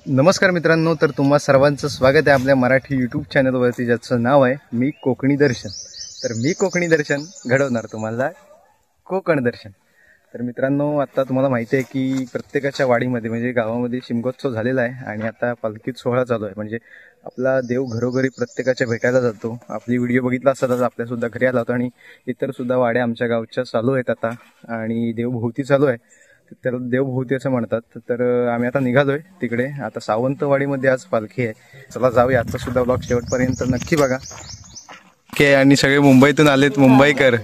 नमस्कार मित्रांनो, तर तुम्हा सर्वांचं स्वागत आहे आपल्या मराठी यूट्यूब चॅनलवरती, ज्याचं नाव आहे मी कोकणी दर्शन. तर मी कोकणी दर्शन घडवणार तुम्हाला कोकण दर्शन. तर मित्रांनो, आता तुम्हाला माहिती आहे की प्रत्येकाच्या वाडीमध्ये म्हणजे गावामध्ये शिमगोत्सव झालेला आहे आणि आता पालखीत सोहळा चालू आहे. म्हणजे आपला देव घरोघरी प्रत्येकाच्या भेटायला जातो. आपली व्हिडिओ बघितला असताच आपल्यासुद्धा घरी आला होता आणि इतरसुद्धा वाड्या आमच्या गावच्या चालू आहेत आता आणि देवभोवती चालू आहे. त्याला देवभोवती असं म्हणतात. तर आम्ही आता निघालोय तिकडे. आता सावंतवाडीमध्ये आज पालखी आहे. चला जाऊया. आजचा सुद्धा ब्लॉग शेवटपर्यंत नक्की बघा. के आणि सगळे मुंबईतून आलेत, मुंबईकर.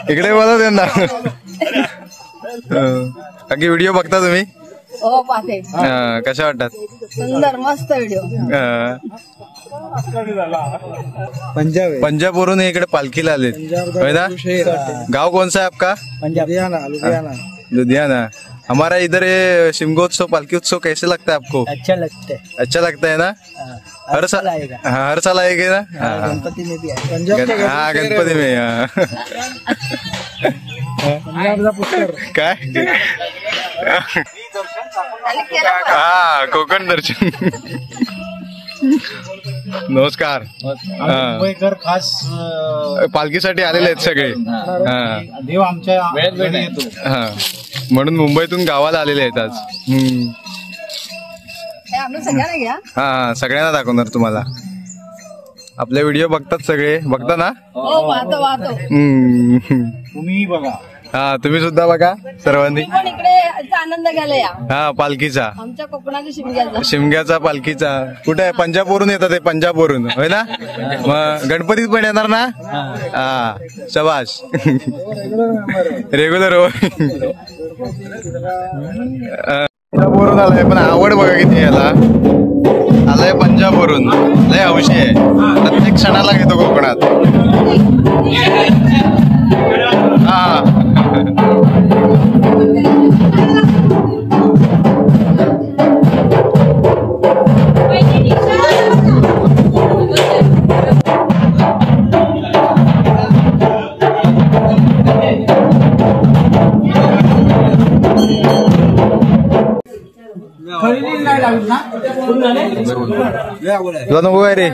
इकडे बोला त्यांना. बाकी व्हिडिओ बघता तुम्ही? हो पाहते. कशा वाटतात? सुंदर मस्त व्हिडिओ. पंजाब वरून इकडे पालखीला आलेत है ना? गाव कौन सा है आपका? लुधियाना. हमारा इधर ये शिमगोत्सव पालकी उत्सव कैसे लगता है आपको? अच्छा लगता है. अच्छा लगता है ना? हर साल आएगा. हाँ, हर साल आएगा ना? गणपति में भी आएगा. हाँ, गणपति में. काय हा कोकण दर्शन. नमस्कार. मुंबईकर खास पालखीसाठी आलेले आहेत सगळे. देव आमच्या वेळेत येतो. हा, म्हणून मुंबईतून गावाला आलेले आहेत आज. सगळ्यांना घ्या. हा, सगळ्यांना दाखवणार तुम्हाला. आपले व्हिडिओ बघतात सगळे, बघता ना? हो पाहतो पाहतो. तुम्ही बघा. हा, तुम्ही सुद्धा बघा सर्वांनी. पण इकडे आनंद घ्यायला या. हा, पालखीचा, आमच्या कोकणाच्या शिमग्याचा. शिमग्याचा पालखीचा. कुठे आहे? पंजाब वरून येतात ते, पंजाब वरून, होय ना? मग गणपतीत पण येणार ना? हा, शबाश. रेग्युलर हो. पंजाबवरून आलाय, पण आवड बघा किती याला. आलाय पंजाबवरून, लय हौशी आहे. प्रत्येक क्षणाला घेतो कोकणात. हा, तुला नको काय रे?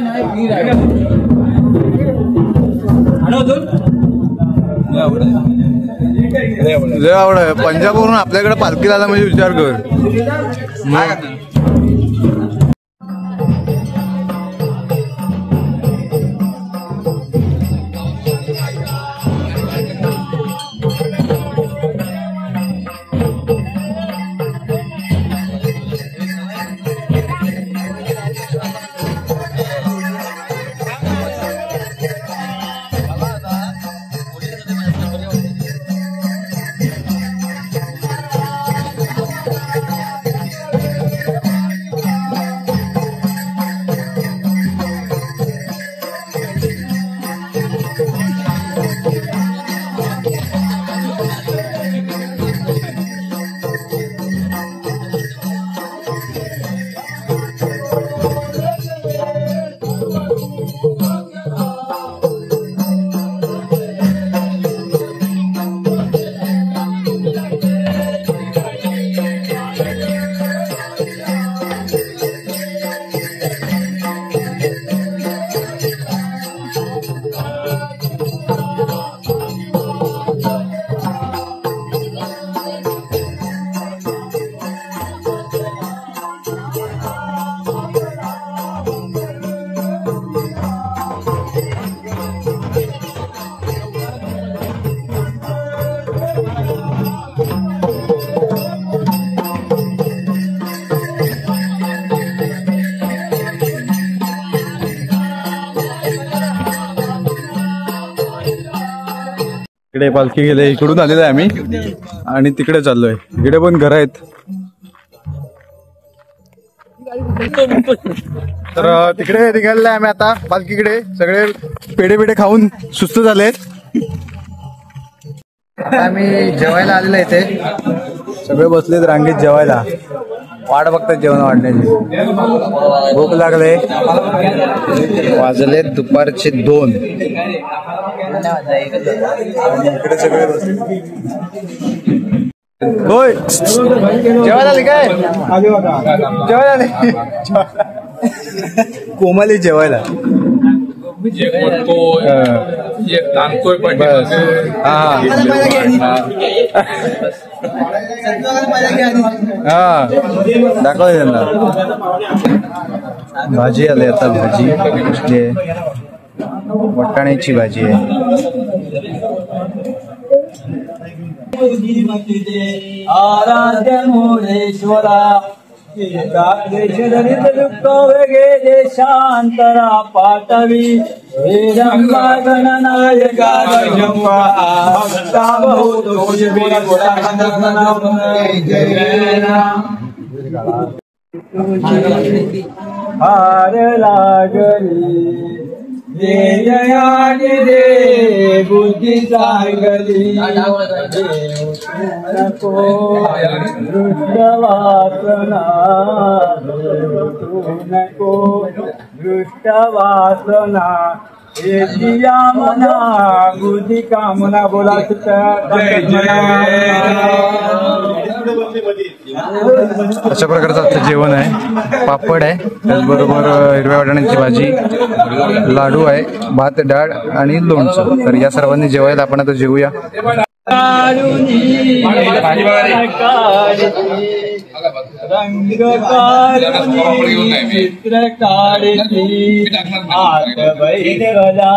लय आवड आहे. पंजाबवरून आपल्याकडे पालखीला आला म्हणजे विचार कर. इकडे पालखी गेले, इकडून आलेलो आहे आम्ही आणि तिकडे चाललोय. इकडे पण घर आहेत. तर तिकडे निघालेलं आहे आम्ही आता पालखीकडे. सगळे पेढे पेढे खाऊन सुस्त झालेत. आम्ही जेवायला आलेलो इथे. सगळे बसलेत रांगेत जेवायला. वाट बघतात जेवण वाढण्याची. भूक लागले. वाजले दुपारचे 2. इकडे सगळे बसले. होय जेवायला आले काय जेवायला आले कोमाली जेवायला दाखव त्यांना भाजी आली आता भाजी कसली आहे वटाण्याची भाजी आहे आराध्य मोरेश्वरा वेगे देशांतरा पाटवी वेदंबा गणनायका भक्ता हार लागली जयाने दे बुद्धी चांगली नको दृष्टवासना नको दृष्टवासना एतिया मना बुद्धी कामना बोला अशा प्रकारचं आजचं जेवण आहे पापड आहे त्याचबरोबर हिरव्या वाटाण्याची भाजी लाडू आहे भात डाळ आणि लोणचं तर या सर्वांनी जेवायला आपण आता जेवूया रंग चित्र काढली आत बैसला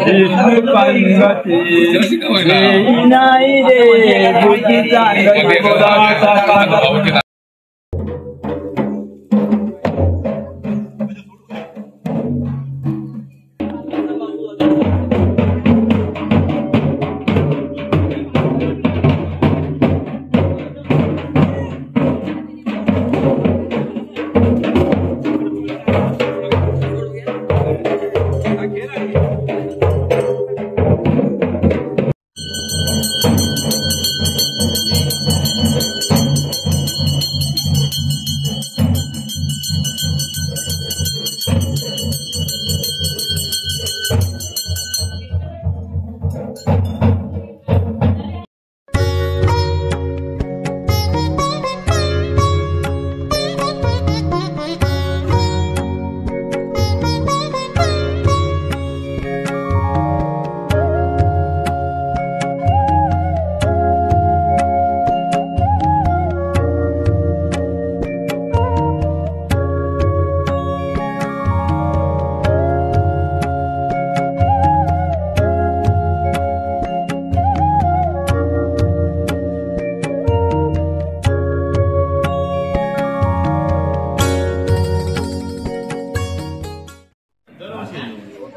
विष्णू पंगती नाही रे बुद्धी चांगली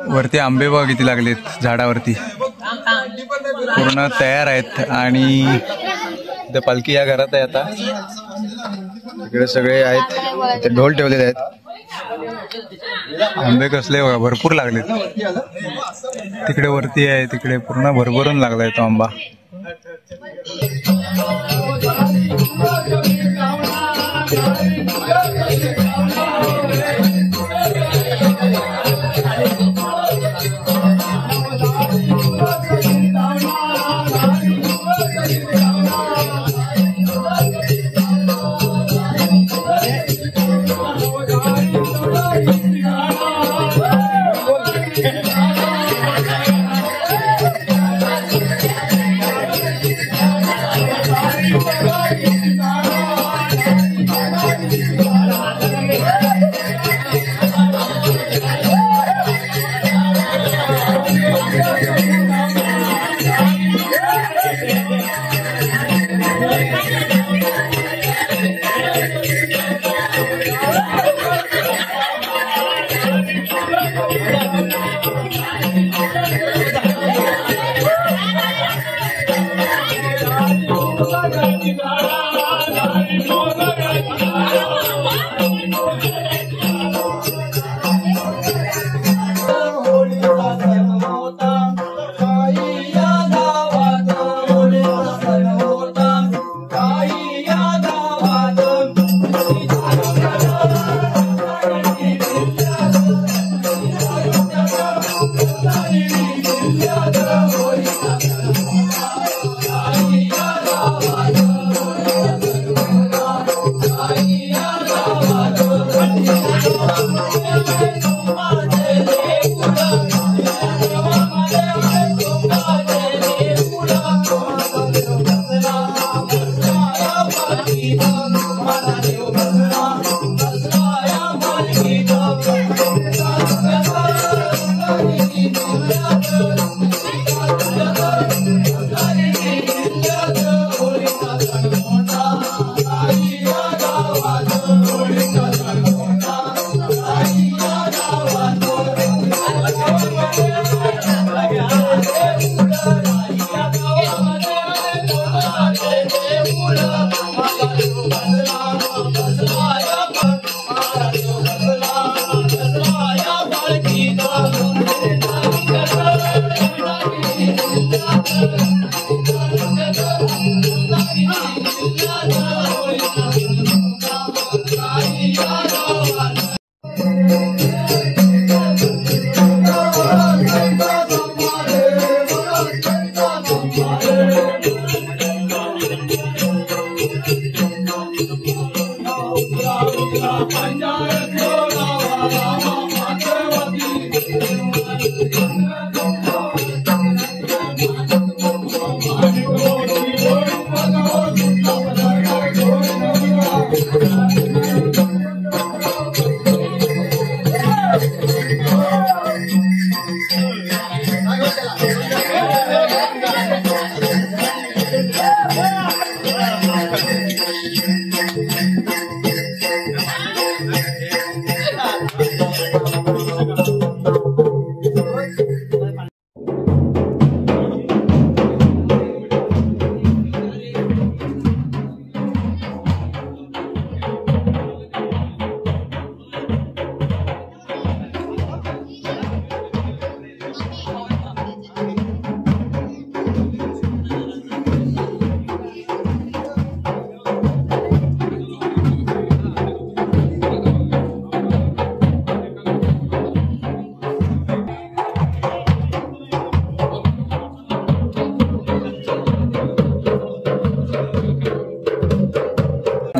वरती आंबे बघा किती लागलेत झाडावरती पूर्ण तयार आहेत आणि इथे पालखी या घरात आहे आता इकडे सगळे आहेत इथे ढोल ठेवलेले आहेत आंबे कसले बघा भरपूर लागलेत तिकडे वरती आहे तिकडे पूर्ण भरभरून लागलाय तो आंबा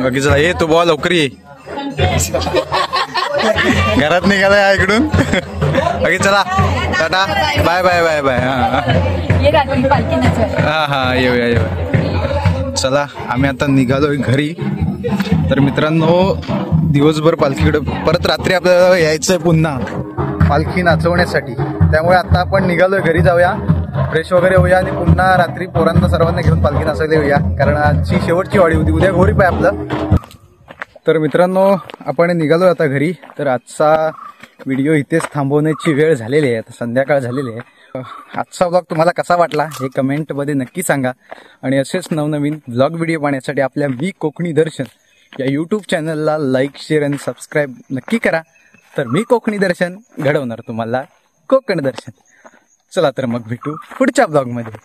बाकी चला ये तू बॉल लवकर ये घरात निघालाय इकडून बाकी चला tata bye bye bye bye हा हा येऊया येऊया चला आम्ही आता निघालोय घरी तर मित्रांनो दिवसभर पालखीकडे परत रात्री आपल्याला यायचंय पुन्हा पालखी नाचवण्यासाठी त्यामुळे आता आपण निघालोय घरी जाऊया फ्रेश वगैरे होऊया आणि पुन्हा रात्री पोरांना सर्वांना घेऊन पालखी नाचायला येऊया कारण आजची शेवटची वाडी होती उद्या घोरी पाय आपलं तर मित्रांनो आपण निघालो आता घरी तर आजचा व्हिडिओ इथेच थांबवण्याची वेळ झालेली आहे आता संध्याकाळ झालेली आहे आजचा व्लॉग तुम्हाला कसा वाटला हे कमेंटमध्ये नक्की सांगा आणि असेच नवनवीन व्लॉग व्हिडिओ पाहण्यासाठी आपल्या मी कोकणी दर्शन या यूट्यूब चॅनलला लाईक शेअर आणि सबस्क्राईब नक्की करा तर मी कोकणी दर्शन घडवणार तुम्हाला कोकण दर्शन चला तर मग भेटू पुढच्या ब्लॉगमध्ये